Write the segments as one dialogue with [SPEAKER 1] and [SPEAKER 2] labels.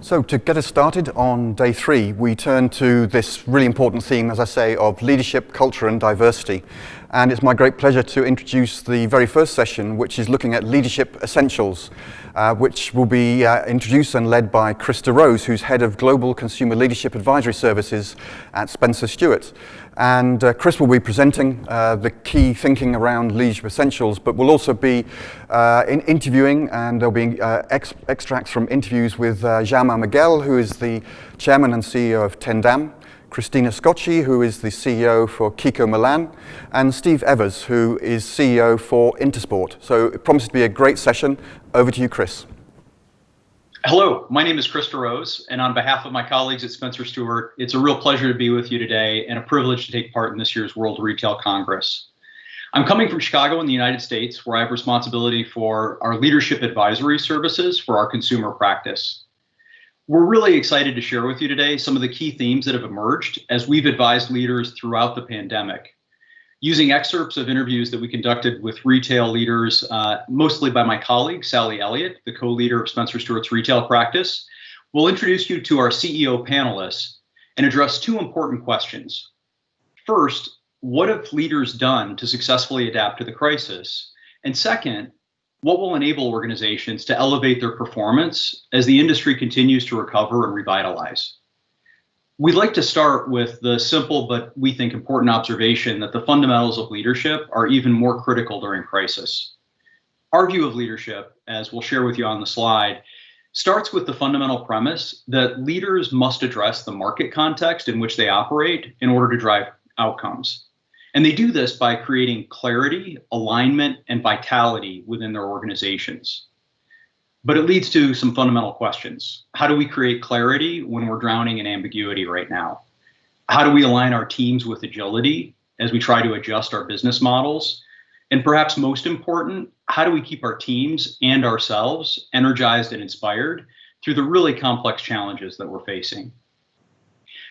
[SPEAKER 1] So to get us started on day 3, we turn to this really important theme, as I say, of leadership, culture and diversity. And it's my great pleasure to introduce the very first session, which is looking at leadership essentials, which will be introduced and led by Chris DeRose, who's head of Global Consumer Leadership Advisory Services at Stuart. And Chris will be presenting the key thinking around leadership essentials, but we'll also be interviewing, and there'll be extracts from interviews with Jaume Miguel, who is the chairman and CEO of Tendam, Christina Scocci, who is the CEO for Kiko Milan, and Steve Evers, who is CEO for Intersport. So it promises to be a great session. Over to you, Chris.
[SPEAKER 2] Hello, my name is Chris DeRose, and on behalf of my colleagues at Stuart, it's a real pleasure to be with you today and a privilege to take part in this year's World Retail Congress. I'm coming from Chicago in the United States, where I have responsibility for our leadership advisory services for our consumer practice. We're really excited to share with you today some of the key themes that have emerged as we've advised leaders throughout the pandemic. Using excerpts of interviews that we conducted with retail leaders, mostly by my colleague, Sally Elliott, the co-leader of Stuart's retail practice, we'll introduce you to our CEO panelists and address 2 important questions. First, what have leaders done to successfully adapt to the crisis? And second, what will enable organizations to elevate their performance as the industry continues to recover and revitalize? We'd like to start with the simple but we think important observation that the fundamentals of leadership are even more critical during crisis. Our view of leadership, as we'll share with you on the slide, starts with the fundamental premise that leaders must address the market context in which they operate in order to drive outcomes. And they do this by creating clarity, alignment, and vitality within their organizations. But it leads to some fundamental questions. How do we create clarity when we're drowning in ambiguity right now? How do we align our teams with agility as we try to adjust our business models? And perhaps most important, how do we keep our teams and ourselves energized and inspired through the really complex challenges that we're facing?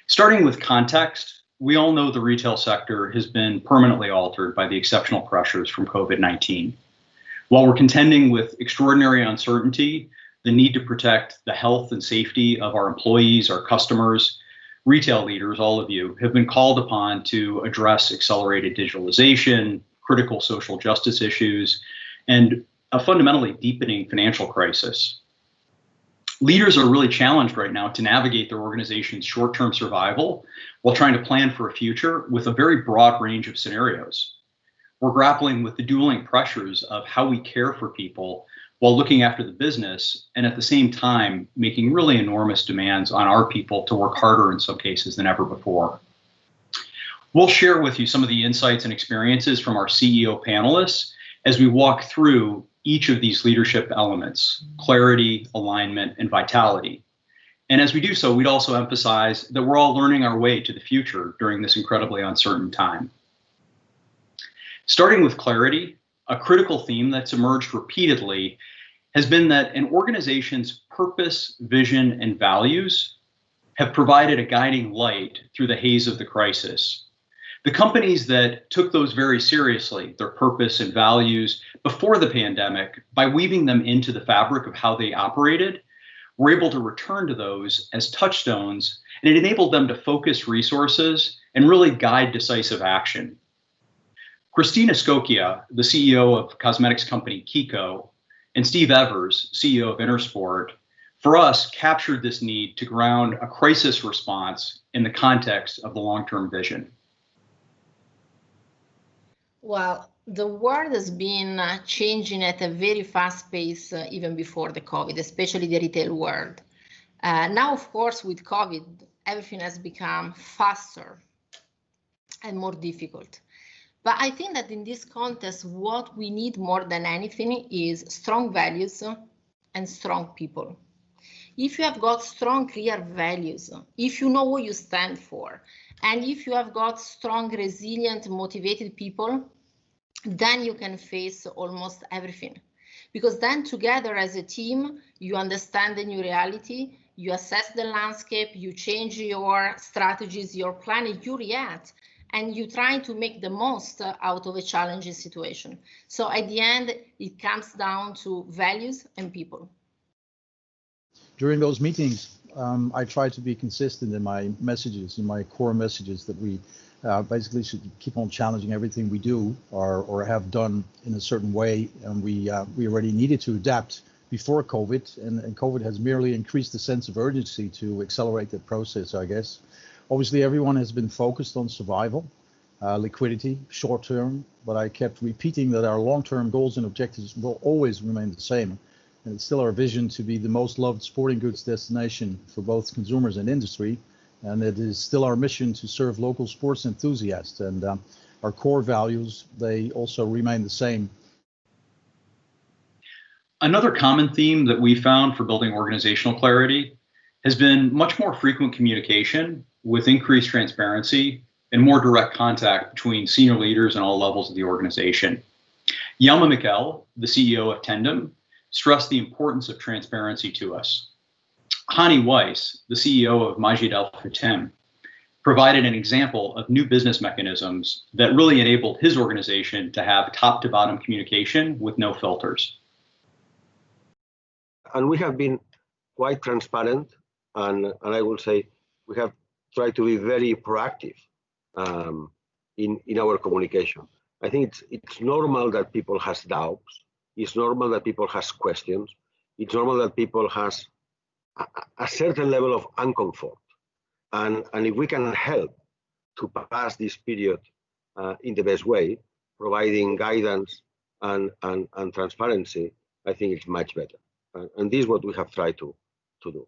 [SPEAKER 2] Starting with context, we all know the retail sector has been permanently altered by the exceptional pressures from COVID-19. While we're contending with extraordinary uncertainty, the need to protect the health and safety of our employees, our customers, retail leaders, all of you, have been called upon to address accelerated digitalization, critical social justice issues, and a fundamentally deepening financial crisis. Leaders are really challenged right now to navigate their organization's short-term survival while trying to plan for a future with a very broad range of scenarios. We're grappling with the dueling pressures of how we care for people while looking after the business, and at the same time, making really enormous demands on our people to work harder in some cases than ever before. We'll share with you some of the insights and experiences from our CEO panelists as we walk through each of these leadership elements: clarity, alignment, and vitality. And as we do so, we'd also emphasize that we're all learning our way to the future during this incredibly uncertain time. Starting with clarity, a critical theme that's emerged repeatedly has been that an organization's purpose, vision, and values have provided a guiding light through the haze of the crisis. The companies that took those very seriously, their purpose and values, before the pandemic, by weaving them into the fabric of how they operated, were able to return to those as touchstones, and it enabled them to focus resources and really guide decisive action. Christina Scocci, the CEO of cosmetics company Kiko, and Steve Evers, CEO of Intersport, for us captured this need to ground a crisis response in the context of the long-term vision.
[SPEAKER 3] Well, the world has been changing at a very fast pace even before the COVID, especially the retail world. Now, of course, with COVID, everything has become faster and more difficult. But I think that in this context, what we need more than anything is strong values and strong people. If you have got strong, clear values, if you know what you stand for, and if you have got strong, resilient, motivated people, then you can face almost everything. Because then together as a team, you understand the new reality, you assess the landscape, you change your strategies, your plan, you react, and you try to make the most out of a challenging situation. So at the end, it comes down to values and people.
[SPEAKER 4] During those meetings, I try to be consistent in my messages, in my core messages, that we basically should keep on challenging everything we do or have done in a certain way. And we already needed to adapt before COVID, and COVID has merely increased the sense of urgency to accelerate that process, I guess. Obviously, everyone has been focused on survival, liquidity, short term, but I kept repeating that our long-term goals and objectives will always remain the same. And it's still our vision to be the most loved sporting goods destination for both consumers and industry. And it is still our mission to serve local sports enthusiasts. And our core values, they also remain the same.
[SPEAKER 2] Another common theme that we found for building organizational clarity has been much more frequent communication with increased transparency and more direct contact between senior leaders and all levels of the organization. Jelmer Mikkel, the CEO of Tandem, stressed the importance of transparency to us. Hani Weiss, the CEO of Magidel, provided an example of new business mechanisms that really enabled his organization to have top to bottom communication with no filters.
[SPEAKER 5] And we have been quite transparent, and I will say we have tried to be very proactive in our communication. I think it's normal that people has doubts. It's normal that people has questions. It's normal that people has a certain level of uncomfort. And if we can help to pass this period in the best way, providing guidance and transparency, I think it's much better. And this is what we have tried to do.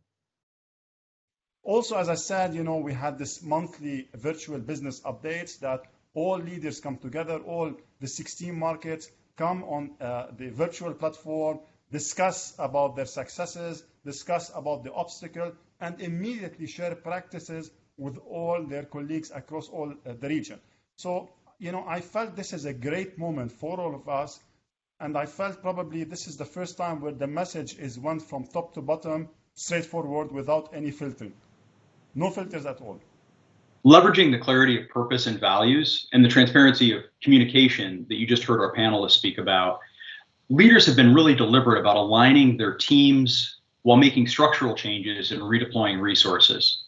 [SPEAKER 6] Also, as I said, we had this monthly virtual business updates that all leaders come together, all the 16 markets come on the virtual platform, discuss about their successes, discuss about the obstacle, and immediately share practices with all their colleagues across all the region. So, I felt this is a great moment for all of us. And I felt probably this is the first time where the message is went from top to bottom, straightforward, without any filtering. No filters at all.
[SPEAKER 2] Leveraging the clarity of purpose and values and the transparency of communication that you just heard our panelists speak about, leaders have been really deliberate about aligning their teams while making structural changes and redeploying resources.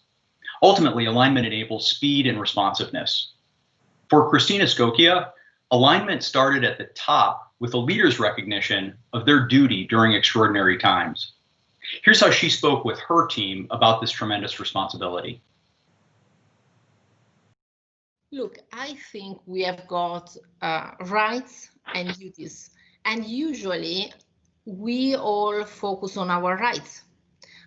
[SPEAKER 2] Ultimately, alignment enables speed and responsiveness. For Christina Skocchia, alignment started at the top with a leader's recognition of their duty during extraordinary times. Here's how she spoke with her team about this tremendous responsibility.
[SPEAKER 3] Look, I think we have got rights and duties, and usually we all focus on our rights.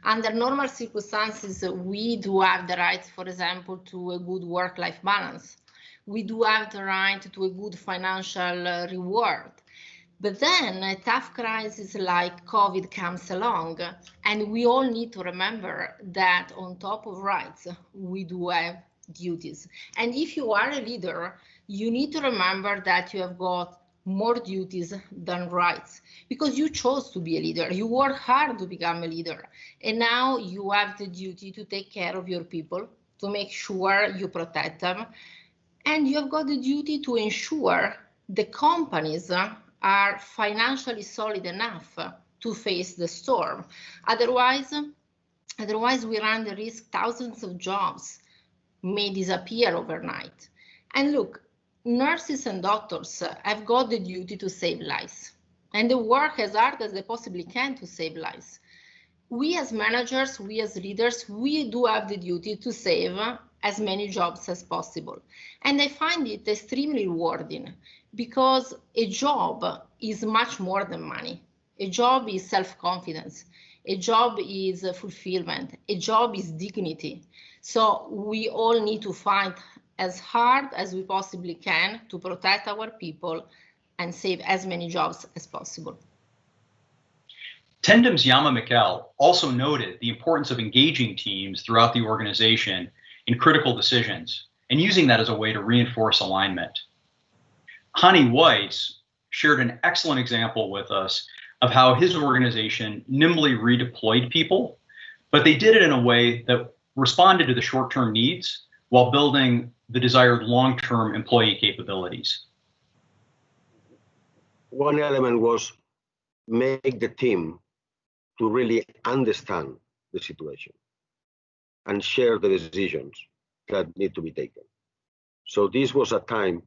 [SPEAKER 3] Under normal circumstances, we do have the right, for example, to a good work-life balance. We do have the right to a good financial reward. But then a tough crisis like COVID comes along, and we all need to remember that on top of rights, we do have duties. And if you are a leader, you need to remember that you have got more duties than rights, because you chose to be a leader. You work hard to become a leader. And now you have the duty to take care of your people, to make sure you protect them. And you have got the duty to ensure the companies are financially solid enough to face the storm. Otherwise we run the risk thousands of jobs may disappear overnight. And look, nurses and doctors have got the duty to save lives, and they work as hard as they possibly can to save lives. We as managers, we as leaders, we do have the duty to save as many jobs as possible. And I find it extremely rewarding, because a job is much more than money. A job is self-confidence. A job is fulfillment. A job is dignity. So we all need to fight as hard as we possibly can to protect our people and save as many jobs as possible.
[SPEAKER 2] Tandem's Jelmer Mikkel also noted the importance of engaging teams throughout the organization in critical decisions and using that as a way to reinforce alignment. Hani Weiss shared an excellent example with us of how his organization nimbly redeployed people, but they did it in a way that responded to the short-term needs while building the desired long-term employee capabilities.
[SPEAKER 5] One element was make the team to really understand the situation. and share the decisions that need to be taken. So this was a time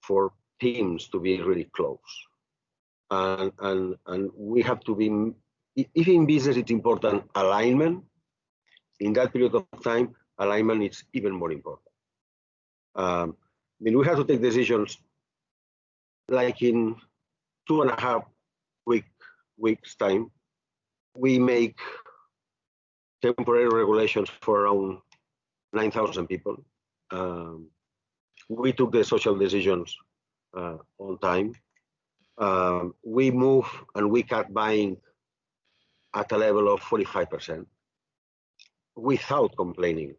[SPEAKER 5] for teams to be really close. And we have to be, if in business it's important, alignment. In that period of time, alignment is even more important. I mean, we have to take decisions like in 2.5 weeks time. We make temporary regulations for around 9,000 people. We took the social decisions on time. We move and we cut buying at a level of 45% without complaining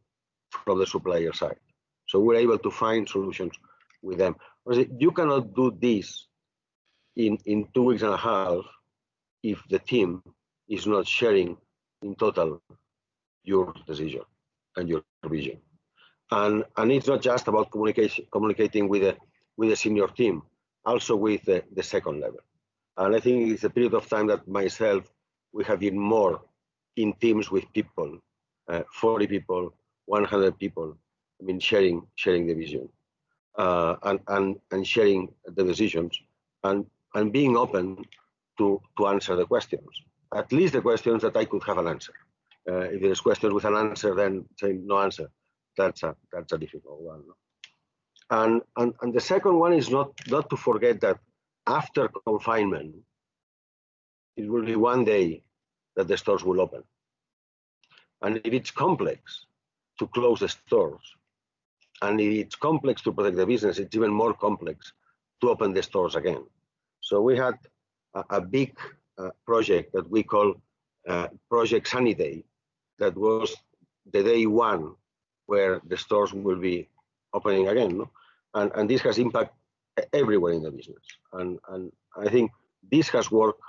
[SPEAKER 5] from the supplier side. So we're able to find solutions with them. You cannot do this in 2 weeks and a half if the team is not sharing in total your decision and your vision. And it's not just about communicating with the senior team, also with the second level. And I think it's a period of time that myself, we have been more in teams with people, 40 people, 100 people, I mean, sharing the vision and sharing the decisions and being open to answer the questions, at least the questions that I could have an answer. If there's questions with an answer, then saying no answer, that's a difficult one. And the second one is not to forget that after confinement, it will be one day that the stores will open. And if it's complex to close the stores, and if it's complex to protect the business, it's even more complex to open the stores again. So we had a big project that we call Project Sunny Day, that was the day one where the stores will be opening again. No? And this has impact everywhere in the business. And I think this has worked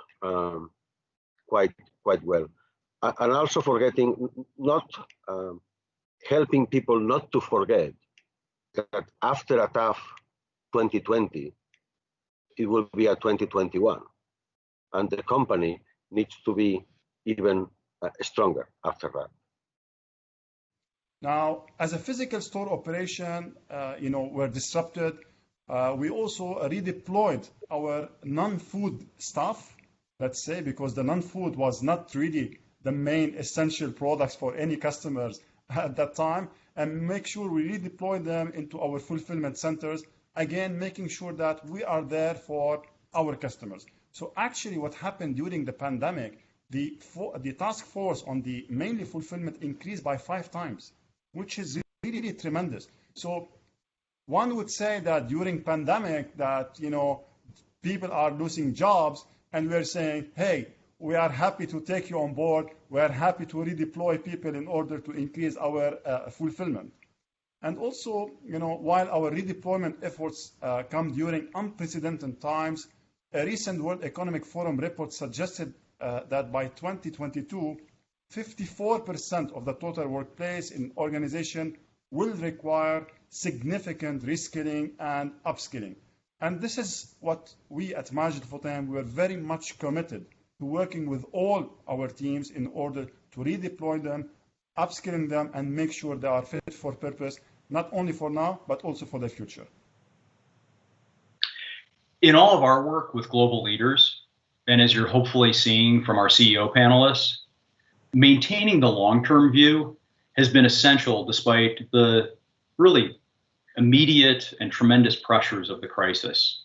[SPEAKER 5] quite well. And also helping people not to forget that after a tough 2020, it will be a 2021. And the company needs to be even stronger after that.
[SPEAKER 6] Now, as a physical store operation, were disrupted. We also redeployed our non-food staff, let's say, because the non-food was not really the main essential products for any customers at that time, and make sure we redeploy them into our fulfillment centers, again, making sure that we are there for our customers. So actually what happened during the pandemic, the task force on the mainly fulfillment increased by 5 times, which is really tremendous. So one would say that during pandemic that, people are losing jobs, and we're saying, hey, we are happy to take you on board. We are happy to redeploy people in order to increase our fulfillment. And also, while our redeployment efforts come during unprecedented times, a recent World Economic Forum report suggested that by 2022, 54% of the total workplace in organization will require significant reskilling and upskilling. And this is what we at Majid Futain, we are very much committed to working with all our teams in order to redeploy them, upskilling them, and make sure they are fit for purpose, not only for now, but also for the future.
[SPEAKER 2] In all of our work with global leaders, and as you're hopefully seeing from our CEO panelists, maintaining the long-term view has been essential despite the really immediate and tremendous pressures of the crisis.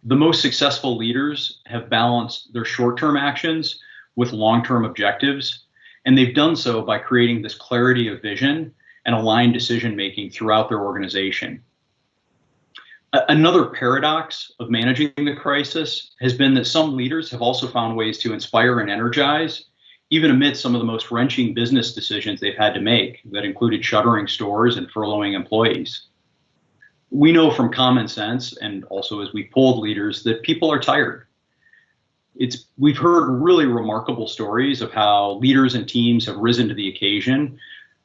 [SPEAKER 2] The most successful leaders have balanced their short-term actions with long-term objectives, and they've done so by creating this clarity of vision and aligned decision-making throughout their organization. Another paradox of managing the crisis has been that some leaders have also found ways to inspire and energize, even amid some of the most wrenching business decisions they've had to make that included shuttering stores and furloughing employees. We know from common sense, and also as we polled leaders, that people are tired. We've heard really remarkable stories of how leaders and teams have risen to the occasion,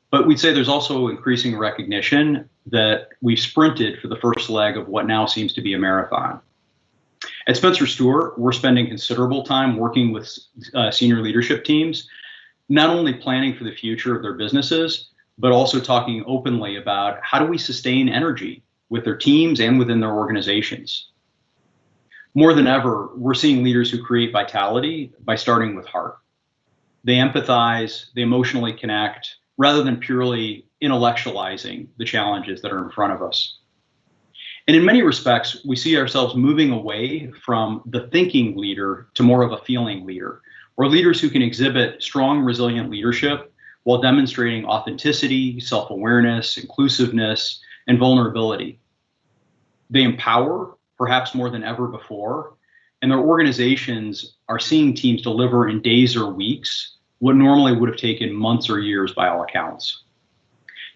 [SPEAKER 2] but we'd say there's also increasing recognition that we've sprinted for the first leg of what now seems to be a marathon. At Spencer Stuart, we're spending considerable time working with senior leadership teams, not only planning for the future of their businesses, but also talking openly about how do we sustain energy with their teams and within their organizations. More than ever, we're seeing leaders who create vitality by starting with heart. They empathize, they emotionally connect, rather than purely intellectualizing the challenges that are in front of us. And in many respects, we see ourselves moving away from the thinking leader to more of a feeling leader, or leaders who can exhibit strong, resilient leadership while demonstrating authenticity, self-awareness, inclusiveness, and vulnerability. They empower, perhaps more than ever before, and their organizations are seeing teams deliver in days or weeks what normally would have taken months or years by all accounts.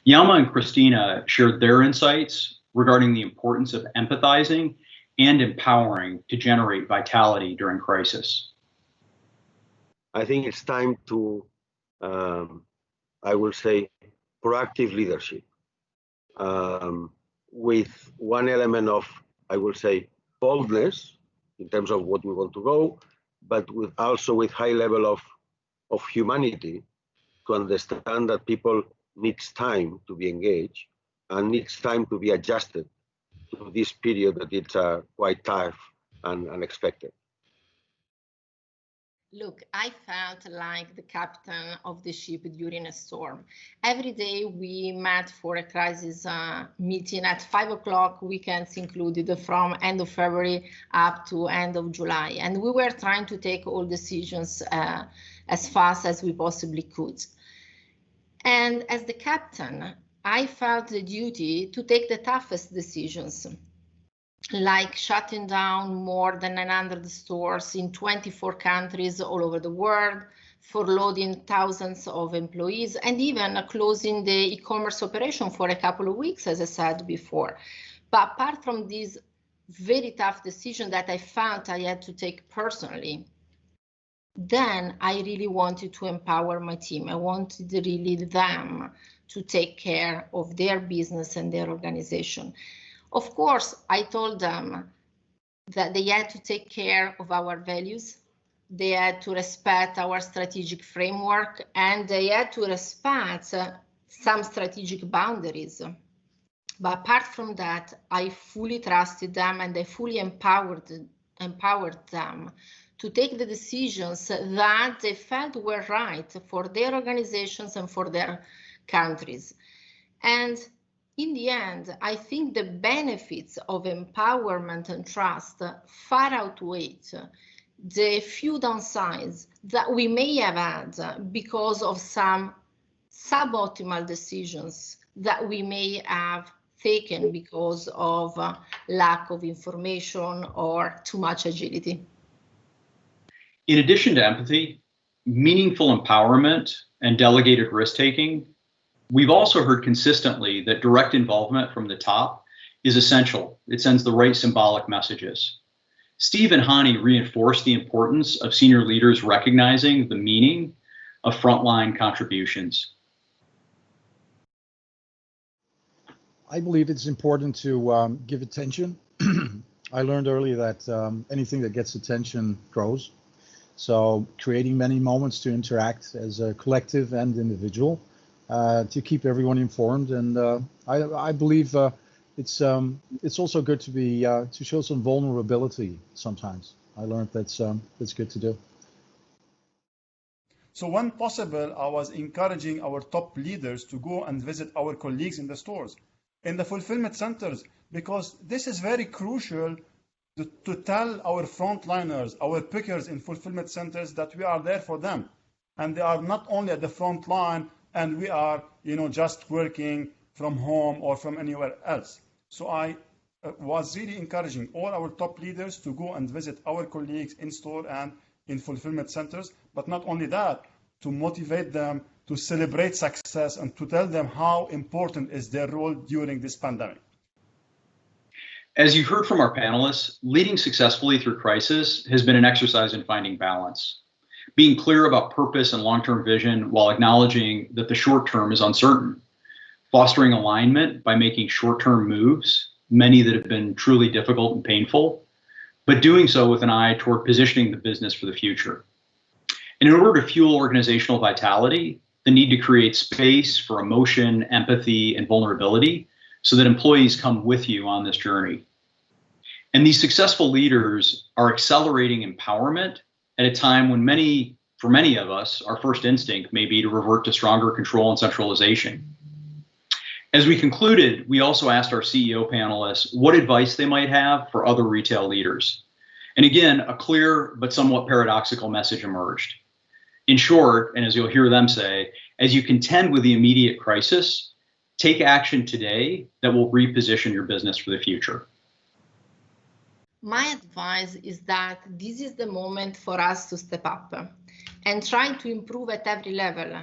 [SPEAKER 2] Yama and Christina shared their insights regarding the importance of empathizing and empowering to generate vitality during crisis.
[SPEAKER 5] I think it's time to, I will say, proactive leadership with one element of, I will say, boldness in terms of what we want to go, but also with high level of humanity to understand that people needs time to be engaged and needs time to be adjusted to this period that it's quite tough and unexpected.
[SPEAKER 3] Look, I felt like the captain of the ship during a storm. Every day we met for a crisis meeting at 5 o'clock, weekends included, from end of February up to end of July. And we were trying to take all decisions as fast as we possibly could. And as the captain, I felt the duty to take the toughest decisions, like shutting down more than 900 stores in 24 countries all over the world, furloughing thousands of employees, and even closing the e-commerce operation for a couple of weeks, as I said before. But apart from this very tough decision that I felt I had to take personally, then I really wanted to empower my team. I wanted really them to take care of their business and their organization. Of course, I told them that they had to take care of our values, they had to respect our strategic framework, and they had to respect some strategic boundaries. But apart from that, I fully trusted them and I fully empowered them to take the decisions that they felt were right for their organizations and for their countries. And in the end, I think the benefits of empowerment and trust far outweigh the few downsides that we may have had because of some suboptimal decisions that we may have taken because of lack of information or too much agility.
[SPEAKER 2] In addition to empathy, meaningful empowerment, and delegated risk-taking, we've also heard consistently that direct involvement from the top is essential. It sends the right symbolic messages. Steve and Hani reinforced the importance of senior leaders recognizing the meaning of frontline contributions.
[SPEAKER 4] I believe it's important to give attention. I learned earlier that anything that gets attention grows. So creating many moments to interact as a collective and individual to keep everyone informed. And I believe it's also good to be to show some vulnerability sometimes. I learned that's good to do.
[SPEAKER 6] So when possible, I was encouraging our top leaders to go and visit our colleagues in the stores, in the fulfillment centers, because this is very crucial to tell our frontliners, our pickers in fulfillment centers, that we are there for them. And they are not only at the front line and we are, just working from home or from anywhere else. So I was really encouraging all our top leaders to go and visit our colleagues in store and in fulfillment centers, but not only that, to motivate them to celebrate success and to tell them how important is their role during this pandemic.
[SPEAKER 2] As you heard from our panelists, leading successfully through crisis has been an exercise in finding balance, being clear about purpose and long-term vision while acknowledging that the short term is uncertain, fostering alignment by making short-term moves, many that have been truly difficult and painful, but doing so with an eye toward positioning the business for the future. And in order to fuel organizational vitality, the need to create space for emotion, empathy, and vulnerability so that employees come with you on this journey. And these successful leaders are accelerating empowerment at a time when for many of us, our first instinct may be to revert to stronger control and centralization. As we concluded, we also asked our CEO panelists what advice they might have for other retail leaders. And again, a clear but somewhat paradoxical message emerged. In short, and as you'll hear them say, as you contend with the immediate crisis, take action today that will reposition your business for the future.
[SPEAKER 3] My advice is that this is the moment for us to step up and try to improve at every level.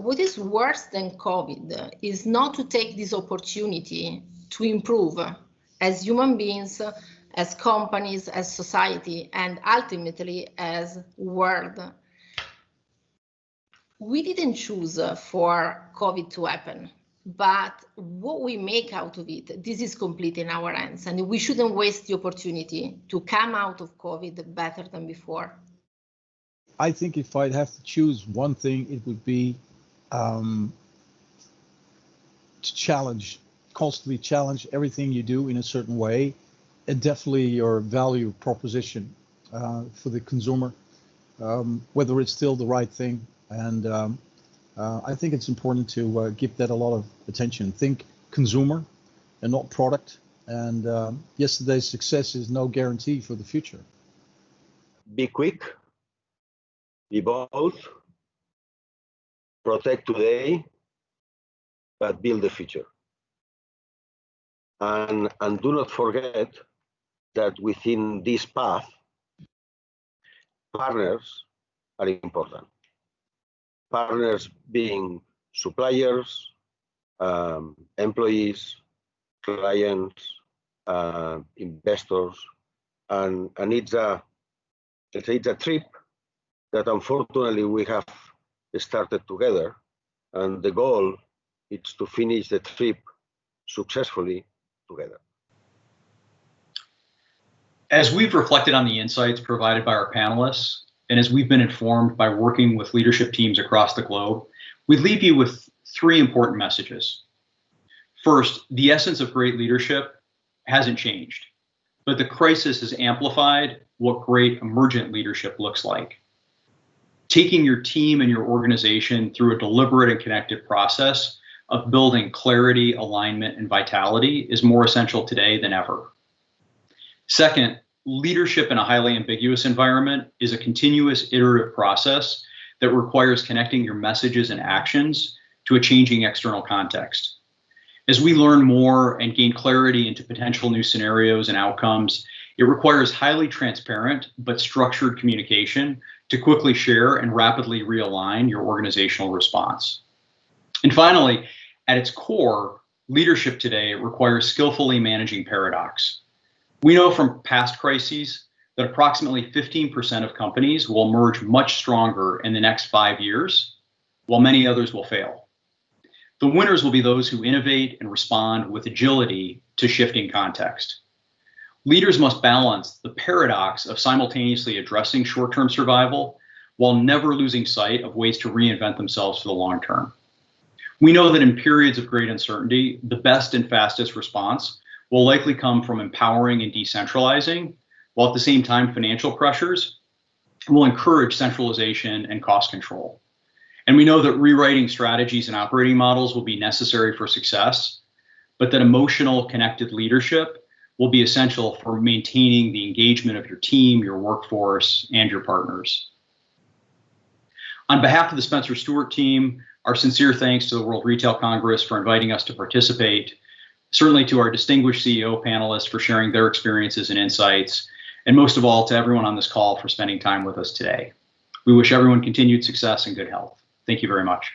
[SPEAKER 3] What is worse than COVID is not to take this opportunity to improve as human beings, as companies, as society, and ultimately as world. We didn't choose for COVID to happen, but what we make out of it, this is completely in our hands, and we shouldn't waste the opportunity to come out of COVID better than before.
[SPEAKER 4] I think if I'd have to choose one thing, it would be to constantly challenge everything you do in a certain way, and definitely your value proposition for the consumer, whether it's still the right thing. And I think it's important to give that a lot of attention. Think consumer and not product. And yesterday's success is no guarantee for the future.
[SPEAKER 5] Be quick, be bold, protect today, but build the future. And do not forget that within this path, partners are important. Partners being suppliers, employees, clients, investors, and it's a trip that unfortunately we have started together, and the goal is to finish the trip successfully together.
[SPEAKER 2] As we've reflected on the insights provided by our panelists, and as we've been informed by working with leadership teams across the globe, we leave you with three important messages. First, the essence of great leadership hasn't changed, but the crisis has amplified what great emergent leadership looks like. Taking your team and your organization through a deliberate and connected process of building clarity, alignment, and vitality is more essential today than ever. Second, leadership in a highly ambiguous environment is a continuous iterative process that requires connecting your messages and actions to a changing external context. As we learn more and gain clarity into potential new scenarios and outcomes, it requires highly transparent but structured communication to quickly share and rapidly realign your organizational response. And finally, at its core, leadership today requires skillfully managing paradox. We know from past crises that approximately 15% of companies will emerge much stronger in the next 5 years, while many others will fail. The winners will be those who innovate and respond with agility to shifting context. Leaders must balance the paradox of simultaneously addressing short-term survival while never losing sight of ways to reinvent themselves for the long term. We know that in periods of great uncertainty, the best and fastest response will likely come from empowering and decentralizing, while at the same time financial pressures will encourage centralization and cost control. And we know that rewriting strategies and operating models will be necessary for success, but that emotional, connected leadership will be essential for maintaining the engagement of your team, your workforce, and your partners. On behalf of the Spencer Stuart team, our sincere thanks to the World Retail Congress for inviting us to participate, certainly to our distinguished CEO panelists for sharing their experiences and insights, and most of all to everyone on this call for spending time with us today. We wish everyone continued success and good health. Thank you very much.